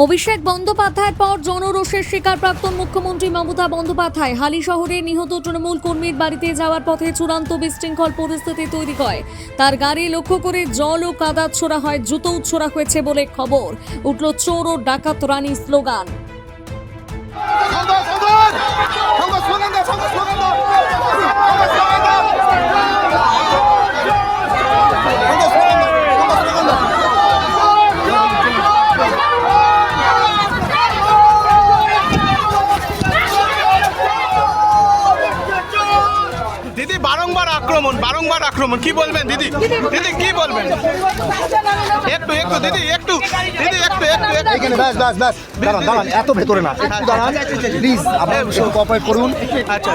অভিষেক বন্দ্যোপাধ্যায়ের পর জনরোষের শিকার প্রাক্তন মুখ্যমন্ত্রী মমতা বন্দ্যোপাধ্যায় হালি শহরে নিহত তৃণমূল কর্মীর বাড়িতে যাওয়ার পথে চূড়ান্ত বিশৃঙ্খল পরিস্থিতি তৈরি হয়। তার গাড়ি লক্ষ্য করে জল ও কাদা ছোড়া হয়, জুতো ছোড়া হয়েছে বলে খবর। উঠল চোর ও ডাকাত রানী স্লোগান। দিদি বারংবার আক্রমণ কি বলবেন দিদি? দিদি কি বলবেন? একটু দিদি একটু এখানে ব্যাস দাঁড়ান এত ভেতরে না, একটু দাঁড়ান প্লিজ, আপনার সঙ্গে কোঅপারেট করুন। আচ্ছা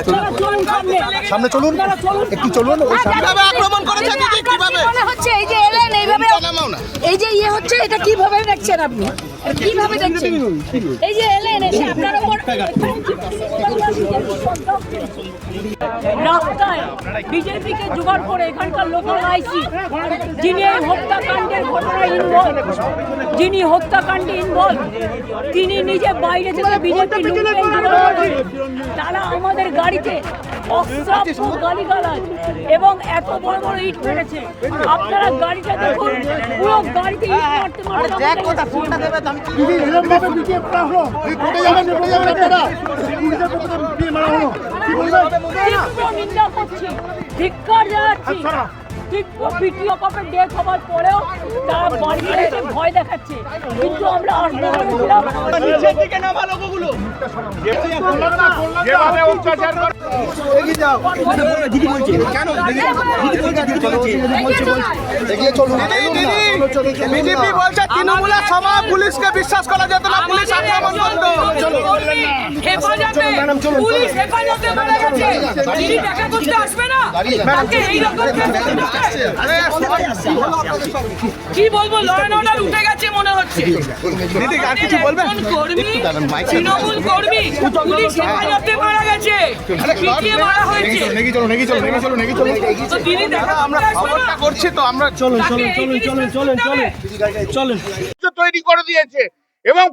সামনে চলুন, একটু চলুন। ওই সামনে কিভাবে আক্রমণ করেছে দিদি? কিভাবে মনে হচ্ছে এই যে এলেন এইভাবে, এই যে ইয়ে হচ্ছে, এটা কিভাবে দেখছেন আপনি? কিভাবে দেখছেন? এই যে এলেন এসে আপনার উপর রাস্তায় বিজেপিকে জোগাড় করে এখানকার লোকাল আইসি যিনি এই হত্যাকাণ্ডের ঘটনায় ইনভলভ, যিনি হত্যাকাণ্ডে ইনভলভ, তিনি নিজে বাইরে থেকে বিজেপি তারা আমাদের গাড়িতে অশ্রাব্য গালিগালাজ এবং এত বড় বড় ইট মেরেছে। আপনারা গাড়িটা দেখুন, পুরো গাড়িতে ইট মারতে নিন্দা করছি, ধিক্কার জানাচ্ছি। ভিডিও কপে ডেথ হওয়ার পরেও তারা বাড়িতে এসে ভয় দেখাচ্ছে, কিন্তু আমরা আসবো বলেছিলাম। নিচের দিকে নামা লোকগুলো যেভাবে অত্যাচার করে এগিয়ে চলুন। বিজেপি বলছে তৃণমূলের সময় পুলিশকে বিশ্বাস করা যেত না, পুলিশ আক্রমণ করতো। হেফাজতে পুলিশ হেফাজতে মারা গেছে, তিনি দেখা করতে আসবে না? তাকে এইরকম কি বলবো, ল অ্যান্ড অর্ডার উঠে গেছে মনে হচ্ছে। দিদি আর কিছু বলবেন? তৃণমূল কর্মী পুলিশ হেফাজতে মারা গেছে, পিটিয়ে মারা হয়েছে। তো তিনি দেখা আমরা খবরটা করছি তো, আমরা চলুন তৈরি করে দিয়েছে এবং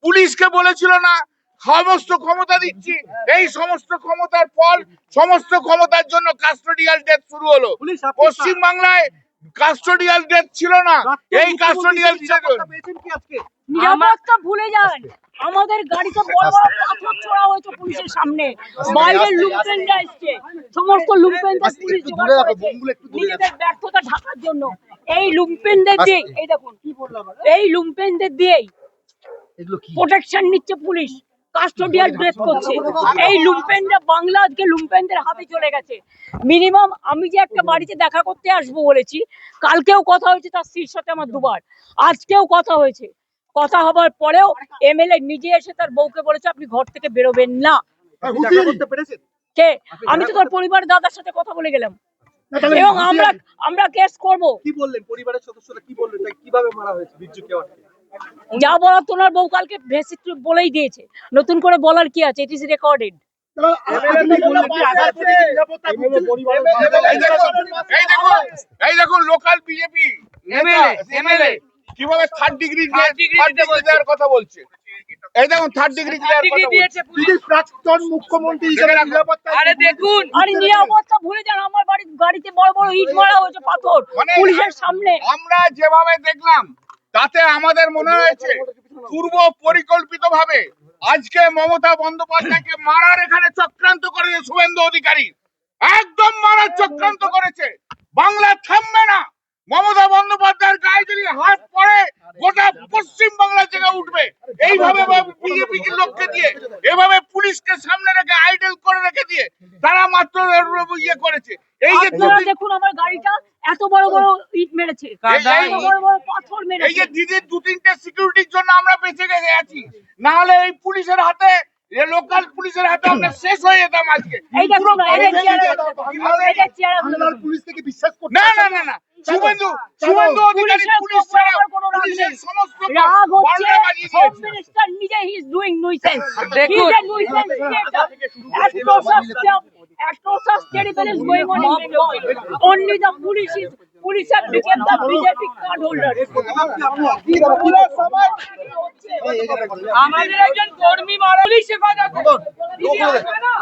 পুলিশকে বলেছিল না সমস্ত ক্ষমতা দিচ্ছি, এই সমস্ত ক্ষমতার ফল, সমস্ত ক্ষমতার জন্য কাস্টোডিয়াল ডেথ শুরু হলো। পশ্চিম বাংলায় কাস্টোডিয়াল ডেথ ছিল না, এই কাস্টোডিয়াল নিরাপত্তা ভুলে যান। আমাদের গাড়িতে বড় বড় পাথর ছোড়া হয়েছে পুলিশের সামনে, বাইরের লুম্পেনরা এসছে, সমস্ত লুম্পেনদের পুলিশ জোগাড় করেছে নিজেদের ব্যর্থতা ঢাকার জন্য। এই লুম্পেনদের দিয়ে, এই দেখুন, এই লুম্পেনদের দিয়েই প্রোটেকশন নিচ্ছে পুলিশ, কাস্টোডিয়াল ডেথ করছে। এই লুম্পেনরা বাংলা আজকে লুম্পেনদের হাতে চলে গেছে। মিনিমাম আমি যে একটা বাড়িতে দেখা করতে আসবো বলেছি, কালকেও কথা হয়েছে তার স্ত্রীর সাথে আমার দুবার, আজকেও কথা হয়েছে। কথা হবার পরেও এমএলএ নিজে এসে তার বউকে বলেছে আপনি ঘর থেকে বেরোবেন না। কে? আমি তো তার পরিবারের দাদার সাথে কথা বলে গেলাম এবং আমরা কেস করব। কি বললেন পরিবারের সদস্যরা? কি বললেন কিভাবে মারা হয়েছে? যা বলার তোমার বউ কালকে ভেসে বলেই দিয়েছে, নতুন করে বলার কি আছে? It is recorded. এই দেখুন লোকাল বিজেপি এমএলএ কিভাবে থার্ড ডিগ্রি দেওয়ার কথা বলছে। এই দেখুন থার্ড ডিগ্রি দিয়েছে প্রাক্তন মুখ্যমন্ত্রী হিসেবে নিরাপত্তা। আরে দেখুন, আরে নিরাপত্তা ভুলে যান। আমার গাড়িতে বড় বড় ইট মারা হয়েছে, পাথর পুলিশের সামনে। আমরা যেভাবে দেখলাম তাতে আমাদের মনে হয়েছে পূর্ব পরিকল্পিত ভাবে আজকে মমতা বন্দ্যোপাধ্যায়কে মারার এখানে চক্রান্ত করেছে শুভেন্দু অধিকারী, একদম মারার চক্রান্ত করেছে। বাংলা থামবে না। মমতা বন্দ্যোপাধ্যায়ের গায়ে যদি হাত পড়ে গোটা পশ্চিম বাংলা থেকে উঠবে। এইভাবে বিজেপি লোককে দিয়ে, এভাবে পুলিশকে সামনে রেখে আইডল করে রেখে দিয়ে তারা মাত্র ইয়ে করেছে। এই যে দেখুন আমার গাড়িটা এত বড় বড় ইট মেরেছে, বড় বড় পাথর মেরেছে। এই যে দিদির 2-3টে সিকিউরিটির জন্য আমরা বেঁচে গেছে আছি, না হলে এই পুলিশের হাতে, লোকাল পুলিশের হাতে আমরা শেষ হয়ে যেতাম আজকে। এই দেখুন পুলিশ থেকে বিশ্বাস করতে না শুভেন্দু অধিকারী পুলিশ ছাড়া পুলিশের সমস্ত রাগ হচ্ছে। বারোটা বাজিয়ে হোম দিয়েছে। মিনিস্টার নিজে হি ইজ ডুইং নুইসেন্স। দেখুন atrocious terrible is going on in Bengal. Only the police have become the BJP card holders. আমাদের একজন কর্মী মারা পুলিশ হেফাজতে দিদি আসবে না?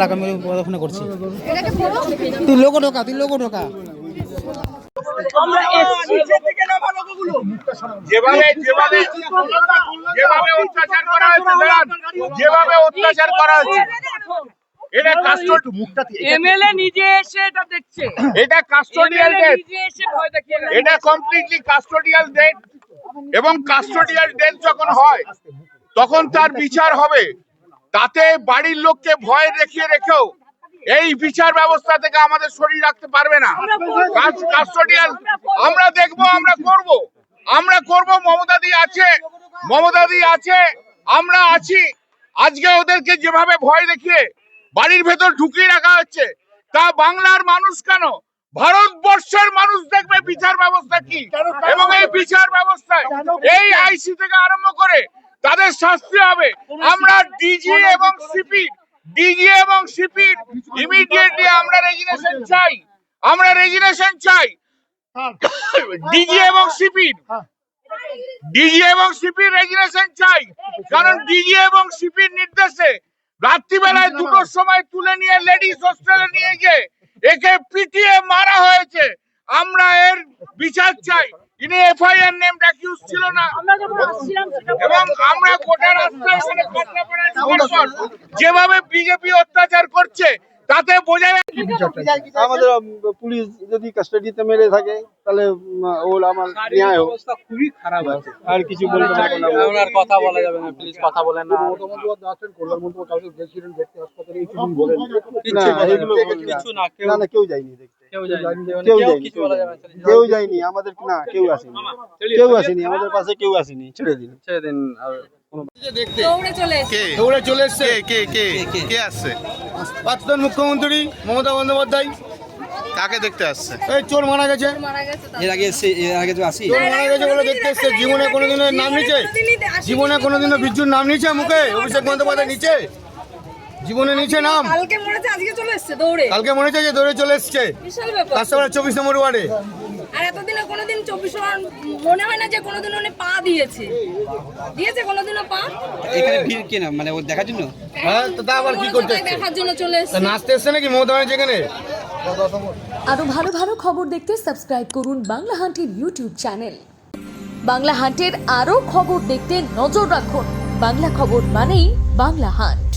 রাখ আমি ওখানে করছি তুই লোক ঢোকা আমরা এসছি যেভাবে অত্যাচার করা হয়েছে দাঁড়ান, যেভাবে অত্যাচার করা হয়েছে এটা এমএলএ নিজে এসে এটা দেখছে, এটা কাস্টোডিয়াল MLA ডেথ, নিজে এসে ভয় দেখিয়ে গেছে। এটা কমপ্লিটলি কাস্টোডিয়াল ডেথ। এবং কাস্টোডিয়াল ডেথ যখন হয় তখন তার বিচার হবে। তাতে বাড়ির লোককে ভয় দেখিয়ে রেখেও এই বিচার ব্যবস্থা থেকে আমাদের শরীর রাখতে পারবে না। কাস্টোডিয়াল আমরা দেখবো, আমরা করব। মমতাদি আছে, আমরা আছি। আজকে ওদেরকে যেভাবে ভয় দেখিয়ে বাড়ির ভেতর ঢুকিয়ে রাখা হচ্ছে, তা বাংলার মানুষ কেন ভারতবর্ষের মানুষ দেখবে বিচার ব্যবস্থা কি। এবং এই বিচার ব্যবস্থায় এই আইসি থেকে আরম্ভ করে তাদের শাস্তি হবে। আমরা ডিজি এবং সিপি ইমিডিয়েটলি আমরা রেজিগনেশন চাই। ডিজি এবং সিপির রেজিগনেশন চাই। কারণ ডিজি এবং সিপির নির্দেশে রাত্রিবেলায় 2টোর সময় তুলে নিয়ে লেডিস হোস্টেলে নিয়ে গিয়ে একে পিটিয়ে মারা হয়েছে। আমরা এর বিচার চাই। ইনি এফআইআর নেমড অ্যাকিউজ ছিল না, আমরা যখন আসছিলাম সেটা এবং আমরা গোটা রাস্তায় এখানে কাঁচরাপাড়ায় যাওয়ার পর যেভাবে বিজেপি অত্যাচার করছে তাতে বোঝা যায়। আমাদের পুলিশ যদি কাস্টাডিতে মেরে থাকে তাহলে ওর আমার ন্যায় হোক। খুবই খারাপ আছে আর কিছু বলতে পারবো না। ওনার কথা বলা যাবে না, প্লিজ কথা বলেন না। না, এগুলো কিছু না, না কেউ যায়নি দেখতে, কেউ যায়নি, কিছু বলা যাবে না। কেউ যায়নি আমাদের, না কেউ আসেনি আমাদের পাশে, কেউ আসেনি। ছেড়ে দিন আর দৌড়ে চলে এসছে কে আসছে? প্রাক্তন মুখ্যমন্ত্রী মমতা বন্দ্যোপাধ্যায়। কাকে দেখতে আসছে? এই চোর মারা গেছে, এর আগে তো আসি চোর মারা গেছে বলে দেখতে এসছে। জীবনে কোনোদিনও নাম নিচে, জীবনে কোনোদিনও বিদ্যুৎ নাম নিচে মুখে অভিষেক বন্দ্যোপাধ্যায় নিচে, জীবনে নিচে নাম। কালকে মনে হচ্ছে আজকে চলে এসছে দৌড়ে, কালকে মনে হচ্ছে যে দৌড়ে চলে এসছে বিশাল ব্যাপার। কাস্টমার 24 নম্বর ওয়ার্ডে। আর এতদিনে কোনোদিন 24 মনে হয় না যে কোনোদিন উনি পা দিয়েছে কোনোদিনও পা। এখানে ভিড় কেন, মানে ও দেখার জন্য? হ্যাঁ, তো তা আবার কি করতে এসছে? দেখার জন্য চলে তা এসছে। নাচতে এসছে নাকি মমতা ব্যানার্জি এখানে? আরো ভালো ভালো খবর দেখতে সাবস্ক্রাইব করুন বাংলা হান্টের ইউটিউব চ্যানেল। বাংলা হান্টের আরো খবর দেখতে নজর রাখুন। বাংলা খবর মানেই বাংলা হান্ট।